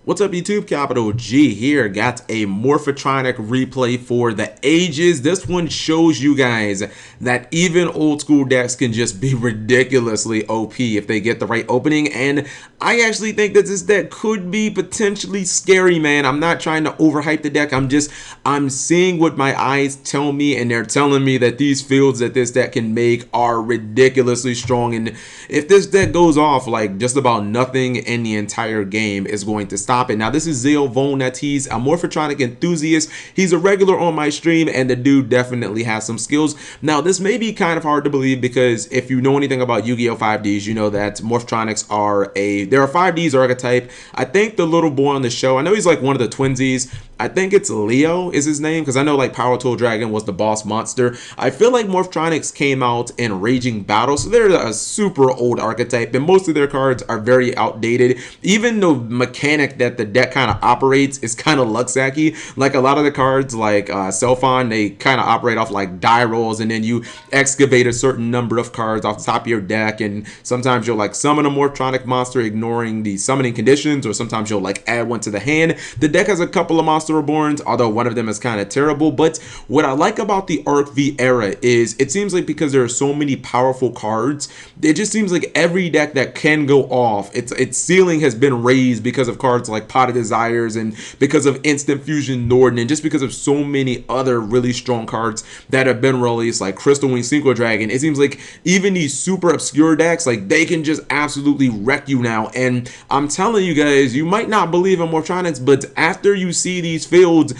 What's up YouTube? Capital G here. Got a Morphtronic replay for the ages. This one shows you guys that even old school decks can just be ridiculously OP if they get the right opening, and I actually think that this deck could be potentially scary, man. I'm not trying to overhype the deck. I'm seeing what my eyes tell me, and they're telling me that these fields that this deck can make are ridiculously strong, and if this deck goes off, like, just about nothing in the entire game is going to stop it. Now, this is Zale Vonat. He's a Morphtronic enthusiast. He's a regular on my stream, and the dude definitely has some skills. Now, this may be kind of hard to believe because if you know anything about Yu-Gi-Oh! 5Ds, you know that Morphtronics are they're a 5Ds archetype. I think the little boy on the show, I know he's like one of the twinsies. I think it's Leo is his name, because I know like Power Tool Dragon was the boss monster. I feel like Morphtronics came out in Raging Battle, so they're a super old archetype, and most of their cards are very outdated. Even the mechanic that the deck kind of operates is kind of Luxacky. Like a lot of the cards, like Selphon, they kind of operate off like die rolls, and then you excavate a certain number of cards off the top of your deck, and sometimes you'll like summon a Morphtronic monster ignoring the summoning conditions, or sometimes you'll like add one to the hand. The deck has a couple of monster reborns, although one of them is kind of terrible. But what I like about the Arc V era is it seems like because there are so many powerful cards, it just seems like every deck that can go off, its ceiling has been raised because of cards like Pot of Desires, and because of Instant Fusion Norden, and just because of so many other really strong cards that have been released, like Crystal Wing Synchro Dragon. It seems like even these super obscure decks, like, they can just absolutely wreck you now. And I'm telling you guys, you might not believe in Morphtronics, but after you see these fields,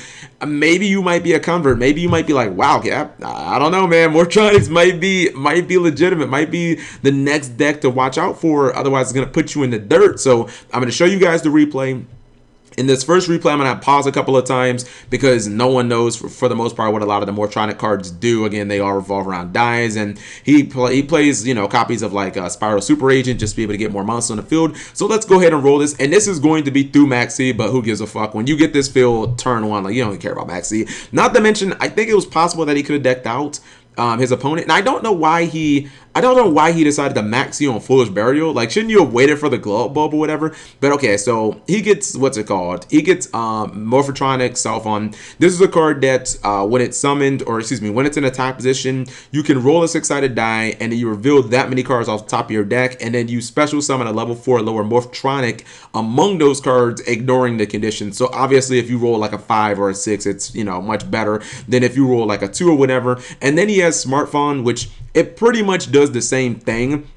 maybe you might be a convert. Maybe you might be like, wow, Cap, I don't know, man, Morphtronics might be legitimate, might be the next deck to watch out for. Otherwise, it's gonna put you in the dirt. So I'm gonna show you guys the replay. In this first replay, I'm going to pause a couple of times because no one knows for the most part what a lot of the Morphtronic cards do. Again, they all revolve around dies, and he plays, you know, copies of like Spiral Super Agent just to be able to get more monsters on the field. So let's go ahead and roll this, and this is going to be through Maxi, but who gives a fuck? When you get this field turn one, like, you don't care about Maxi. Not to mention, I think it was possible that he could have decked out his opponent, and I don't know why he decided to Maxi on Foolish Burial. Like, shouldn't you have waited for the Glow Up Bulb or whatever? But okay, so he gets, what's it called? He gets Morphtronic Selphon. This is a card that when it's summoned, or excuse me, when it's in attack position, you can roll a 6-sided die, and then you reveal that many cards off the top of your deck, and then you special summon a level 4 lower Morphtronic among those cards, ignoring the conditions. So obviously, if you roll like a 5 or a 6, it's, you know, much better than if you roll like a 2 or whatever. And then he has Smartphone, which it pretty much does the same thing,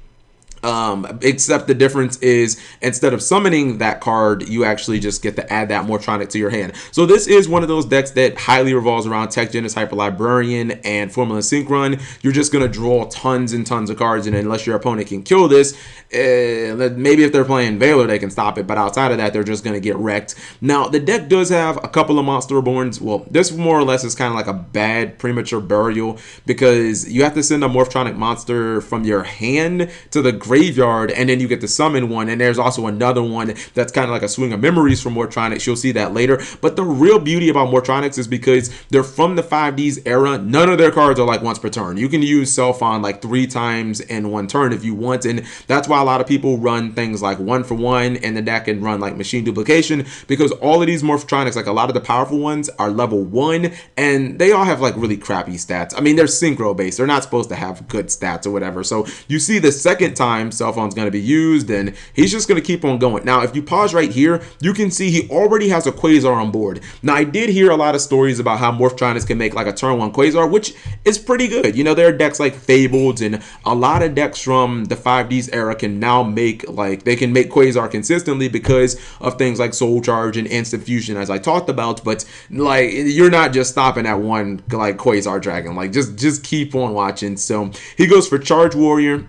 except the difference is instead of summoning that card, you actually just get to add that Morphtronic to your hand. So this is one of those decks that highly revolves around Tech Genesis, Hyper Librarian, and Formula Sync Run. You're just going to draw tons and tons of cards, and unless your opponent can kill this, maybe if they're playing Valor, they can stop it, but outside of that, they're just going to get wrecked. Now, the deck does have a couple of Monster Reborns. Well, this more or less is kind of like a bad Premature Burial, because you have to send a Morphtronic monster from your hand to the graveyard, and then you get to summon one. And there's also another one that's kind of like a Swing of Memories from Morphtronics. You'll see that later. But the real beauty about Morphtronics is because they're from the 5Ds era, none of their cards are like once per turn. You can use Selphon like 3 times in one turn if you want, and that's why a lot of people run things like 1-for-1 in the deck and run like Machine Duplication, because all of these Morphtronics, like a lot of the powerful ones, are level 1, and they all have like really crappy stats. I mean, they're synchro based, they're not supposed to have good stats or whatever. So you see the second time Selphon's going to be used, and he's just going to keep on going. Now, if you pause right here, you can see he already has a Quasar on board. Now, I did hear a lot of stories about how Morphtronics can make like a turn 1 Quasar, which is pretty good. You know, there are decks like Fabled, and a lot of decks from the 5Ds era can now make, like, they can make Quasar consistently because of things like Soul Charge and Instant Fusion, as I talked about. But like, you're not just stopping at one like Quasar Dragon. Like, just keep on watching. So he goes for Charge Warrior.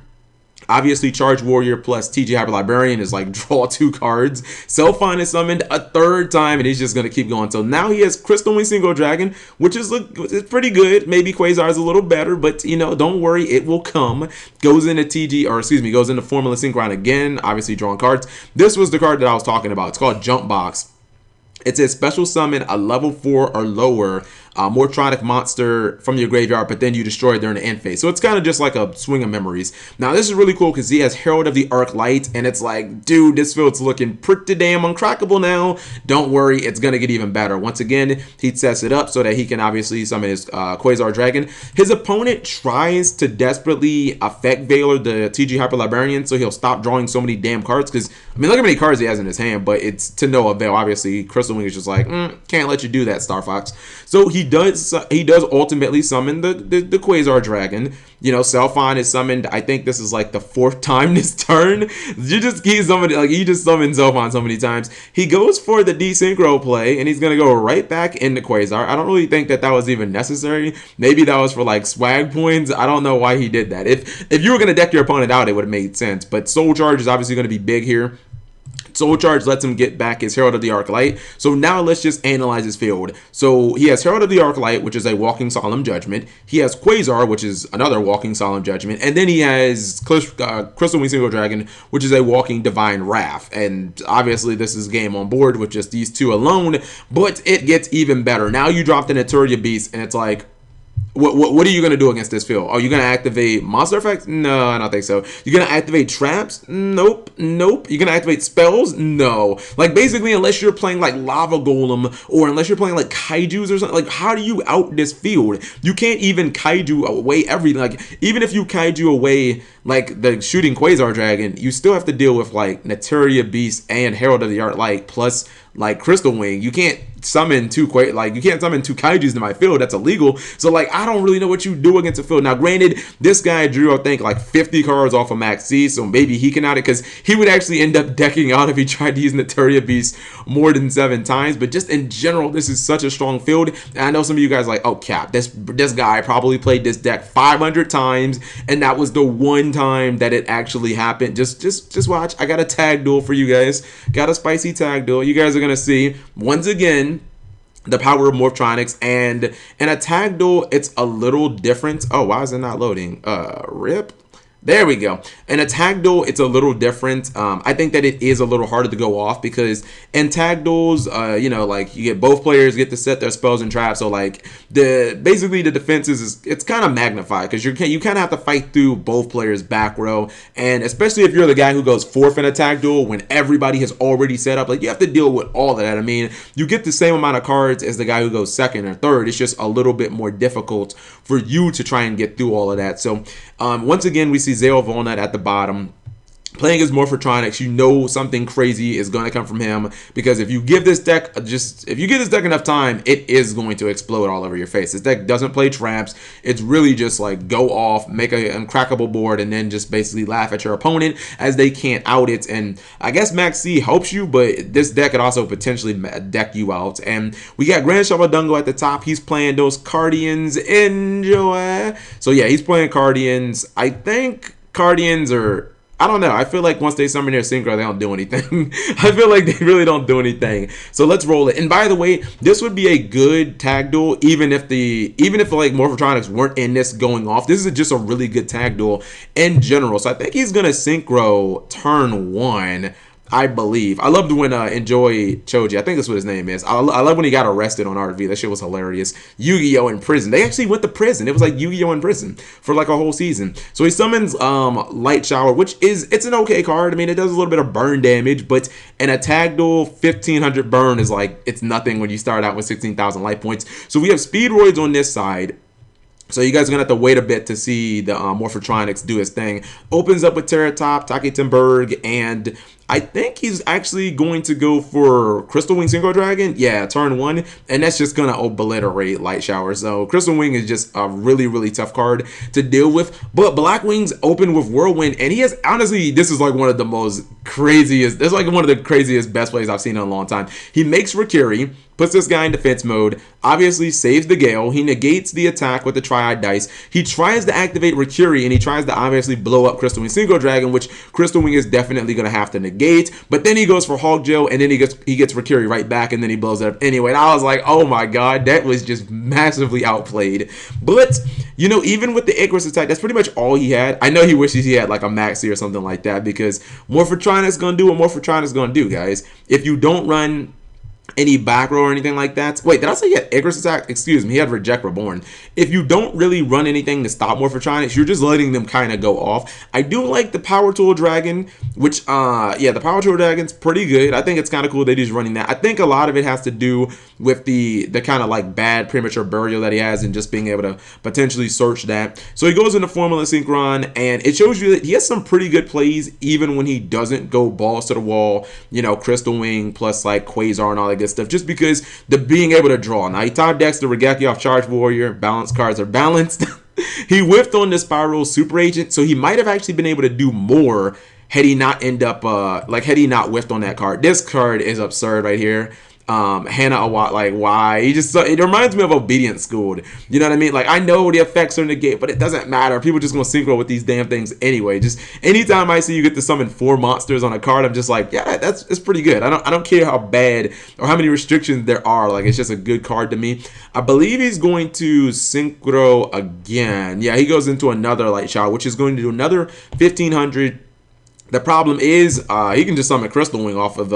Obviously, Charge Warrior plus TG Hyper Librarian is like draw 2 cards. Selphon is summoned a 3rd time, and he's just going to keep going. So now he has Crystal Wing Synchro Dragon, which is pretty good. Maybe Quasar is a little better, but, you know, don't worry, it will come. Goes into goes into Formula Sync Run again, obviously drawing cards. This was the card that I was talking about. It's called Jump Box. It says special summon a level 4 or lower Morphtronic monster from your graveyard, but then you destroy it during the end phase. So it's kind of just like a swing of memories. Now this is really cool because he has Herald of the Arc Light, and it's like, dude, this field's looking pretty damn uncrackable now. Don't worry, it's gonna get even better. Once again, he sets it up so that he can obviously summon his Quasar Dragon. His opponent tries to desperately affect Valor, the TG Hyper Librarian, so he'll stop drawing so many damn cards. Because I mean, look how many cards he has in his hand, but it's to no avail. Obviously, Crystal Wing is just like, can't let you do that, Star Fox. So he does ultimately summon the Quasar Dragon. You know, Selfon is summoned. I think this is like the 4th time this turn. You just keep summoning, like he just summoned Selfon so many times. He goes for the desynchro play, and he's gonna go right back into Quasar. I don't really think that was even necessary. Maybe that was for like swag points. I don't know why he did that. If you were gonna deck your opponent out, it would have made sense. But Soul Charge is obviously gonna be big here. Soul Charge lets him get back his Herald of the Arc Light. So now let's just analyze his field. So he has Herald of the Arc Light, which is a walking Solemn Judgment. He has Quasar, which is another walking Solemn Judgment. And then he has Crystal Wing Single Dragon, which is a walking Divine Wrath. And obviously this is game on board with just these two alone. But it gets even better. Now you dropped an Naturia Beast, and it's like, what are you going to do against this field? Are you going to activate monster effects? No, I don't think so. You're going to activate traps? Nope. You're going to activate spells? No. Like, basically, unless you're playing, like, Lava Golem, or unless you're playing, like, Kaijus or something, like, how do you out this field? You can't even Kaiju away everything. Like, even if you Kaiju away, like, the shooting Quasar Dragon, you still have to deal with, like, Naturia Beast and Herald of the Arc Light, plus, like, Crystal Wing. You can't summon two Kaijus in my field. That's illegal. So like, I don't really know what you do against a field. Now granted, this guy drew, I think, like 50 cards off of Max C, so maybe he can out it, because he would actually end up decking out if he tried to use Naturia Beast more than 7 times. But just in general, this is such a strong field, and I know some of you guys are like, oh cap, this guy probably played this deck 500 times, and that was the one time that it actually happened. Just watch. I got a tag duel for you guys. Got a spicy tag duel. You guys are gonna see once again the power of Morphtronics, and in a tag duel, it's a little different. Oh, why is it not loading? Rip. There we go. In a tag duel, it's a little different. I think that it is a little harder to go off, because in tag duels, you know, like you get both players get to set their spells and traps. So like basically the defenses it's kind of magnified, because you kind of have to fight through both players' back row, and especially if you're the guy who goes 4th in a tag duel when everybody has already set up, like you have to deal with all of that. I mean, you get the same amount of cards as the guy who goes 2nd or 3rd. It's just a little bit more difficult for you to try and get through all of that. So once again, we see Zale Volnut at the bottom. Playing as Morphtronics, you know something crazy is going to come from him, because if you give this deck enough time, it is going to explode all over your face. This deck doesn't play traps. It's really just like go off, make an uncrackable board, and then just basically laugh at your opponent as they can't out it. And I guess Max C helps you, but this deck could also potentially deck you out. And we got Grand Shovel Dungo at the top. He's playing those Cardians. Enjoy. So yeah, he's playing Cardians. I think Cardians are, I don't know. I feel like once they summon their synchro, they don't do anything. I feel like they really don't do anything. So let's roll it. And by the way, this would be a good tag duel, even if like Morphtronics weren't in this going off. This is just a really good tag duel in general. So I think he's gonna synchro turn 1. I believe. I loved when Enjoy Choji, I think that's what his name is. I love when he got arrested on RV. That shit was hilarious. Yu-Gi-Oh! In prison. They actually went to prison. It was like Yu-Gi-Oh! In prison for like a whole season. So he summons Light Shower, which it's an okay card. I mean, it does a little bit of burn damage, but in a tag duel, 1500 burn is like, it's nothing when you start out with 16,000 life points. So we have Speedroids on this side. So you guys are going to have to wait a bit to see the Morphtronics do his thing. Opens up with Terratop, Taketenberg, and I think he's actually going to go for Crystal Wing Synchro Dragon. Yeah, turn 1. And that's just going to obliterate Light Shower. So Crystal Wing is just a really, really tough card to deal with. But Black Wings open with Whirlwind. And he has, honestly, this is like one of the most craziest, this is like one of the craziest best plays I've seen in a long time. He makes Rikiri, puts this guy in defense mode, obviously saves the Gale. He negates the attack with the Triad Dice. He tries to activate Rikiri, and he tries to obviously blow up Crystal Wing Synchro Dragon, which Crystal Wing is definitely going to have to negate. But then he goes for Hog Gel, and then he gets Rikiri right back, and then he blows it up anyway. And I was like, oh my god, that was just massively outplayed. But, you know, even with the Icarus attack, that's pretty much all he had. I know he wishes he had like a Maxi or something like that, because Morphtronics going to do what Morphtronics going to do, guys. If you don't run any back row or anything like that. Wait, did I say he had Icarus attack? Excuse me, he had Reject Reborn. If you don't really run anything to stop Morphtronics, you're just letting them kind of go off. I do like the Power Tool Dragon, which, yeah, the Power Tool Dragon's pretty good. I think it's kind of cool that he's running that. I think a lot of it has to do with the kind of like bad premature burial that he has and just being able to potentially search that. So he goes into Formula Synchron, and it shows you that he has some pretty good plays even when he doesn't go balls to the wall, you know, Crystal Wing plus like Quasar and all that good stuff, just because the being able to draw. Now he top decks the Regeki off Charge Warrior, balance cards are balanced. He whiffed on the Spiral Super Agent, so he might have actually been able to do more had he not end up had he not whiffed on that card. This card is absurd right here. Hannah Awat, like, why? It reminds me of Obedient Schooled. You know what I mean? Like, I know the effects are negate, but it doesn't matter. People just gonna synchro with these damn things anyway. Just anytime I see you get to summon 4 monsters on a card, I'm just like, yeah, it's pretty good. I don't care how bad or how many restrictions there are. Like, it's just a good card to me. I believe he's going to synchro again. Yeah, he goes into another light shot, which is going to do another 1500. The problem is, he can just summon Crystal Wing off of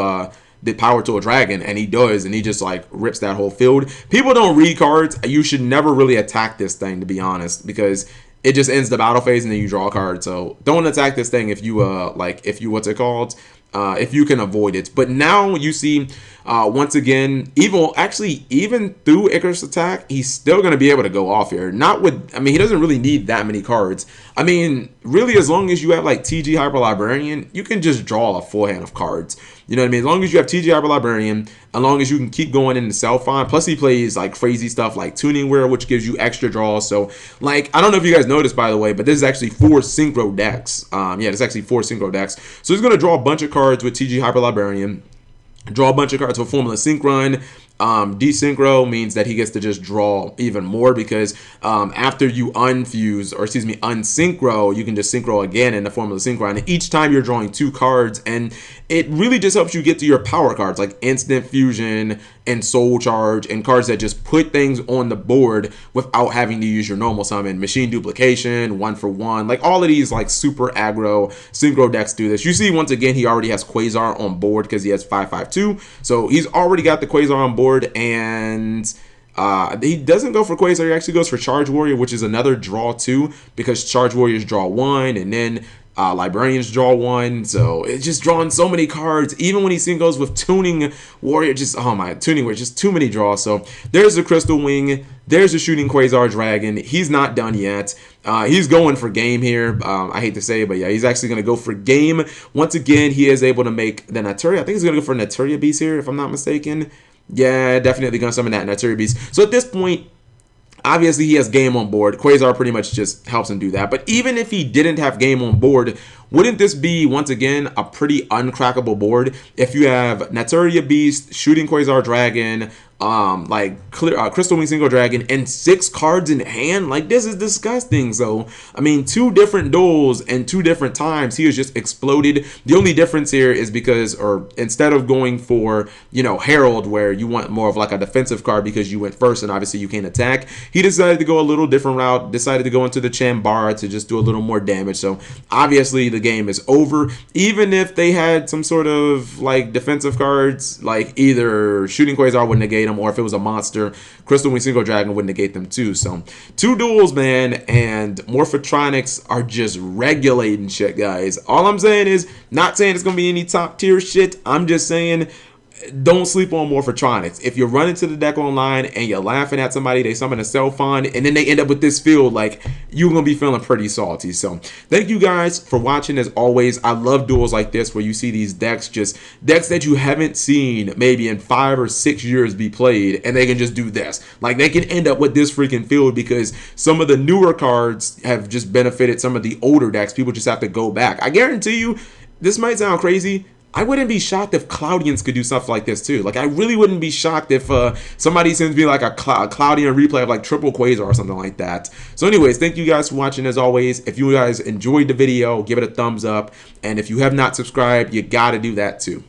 the Power Tool Dragon, and he does, and he just like rips that whole field. People don't read cards. You should never really attack this thing, to be honest, because it just ends the battle phase and then you draw a card. So don't attack this thing if you what's it called? If you can avoid it. But now you see, once again, even through Icarus attack, he's still going to be able to go off here. Not with, I mean, he doesn't really need that many cards. I mean, really, as long as you have like TG Hyper Librarian, you can just draw a full hand of cards. You know what I mean? As long as you have TG Hyper Librarian, as long as you can keep going into Self-Find. Plus, he plays like crazy stuff like Tuning Wear, which gives you extra draws. So, like, I don't know if you guys noticed, by the way, but this is actually 4 synchro decks. Yeah, there's actually 4 synchro decks. So he's going to draw a bunch of cards with TG Hyper Librarian. Draw a bunch of cards with Formula Synchron. Desynchro means that he gets to just draw even more, because after you unsynchro, you can just synchro again in the Formula Synchron. And each time you're drawing 2 cards, and it really just helps you get to your power cards like Instant Fusion and Soul Charge, and cards that just put things on the board without having to use your normal summon. Machine Duplication, 1-for-1, like all of these like super aggro synchro decks do this. You see, once again, he already has Quasar on board because he has 5/5/2, so he's already got the Quasar on board. And he doesn't go for Quasar, he actually goes for Charge Warrior, which is another draw too, because Charge Warriors draw 1, and then Librarians draw 1, so it's just drawing so many cards. Even when he goes with Tuning Warrior, Tuning Warrior, just too many draws. So there's the Crystal Wing, there's the Shooting Quasar Dragon. He's not done yet. He's going for game here. I hate to say it, but yeah, he's actually going to go for game. Once again, he is able to make the Naturia. I think he's going to go for Naturia Beast here, if I'm not mistaken. Yeah, definitely going to summon that Naturia Beast. So at this point, obviously he has game on board. Quasar pretty much just helps him do that. But even if he didn't have game on board, wouldn't this be, once again, a pretty uncrackable board if you have Naturia Beast, Shooting Quasar Dragon, Crystal Wing Single Dragon, and 6 cards in hand? Like, this is disgusting. So, I mean, 2 different duels and 2 different times, he has just exploded. The only difference here is because, or instead of going for, you know, Herald, where you want more of like a defensive card because you went first and obviously you can't attack, he decided to go a little different route, decided to go into the Chambara to just do a little more damage. So, obviously, the game is over. Even if they had some sort of like defensive cards, like either Shooting Quasar would negate them, or if it was a monster, Crystal Wing Single Dragon would negate them too. So 2 duels, man, and Morphtronics are just regulating shit, guys. All I'm saying is, not saying it's gonna be any top tier shit, I'm just saying, don't sleep on Morphtronics. If you're running to the deck online and you're laughing at somebody, they summon a Self-Find, and then they end up with this field, like, you're going to be feeling pretty salty. So, thank you guys for watching. As always, I love duels like this where you see these decks, just decks that you haven't seen maybe in 5 or 6 years be played, and they can just do this. Like, they can end up with this freaking field because some of the newer cards have just benefited some of the older decks. People just have to go back. I guarantee you, this might sound crazy, I wouldn't be shocked if Cloudians could do stuff like this too. Like, I really wouldn't be shocked if somebody sends me like a Cloudian replay of like triple Quasar or something like that. So anyways, thank you guys for watching. As always, if you guys enjoyed the video, give it a thumbs up. And if you have not subscribed, you gotta do that too.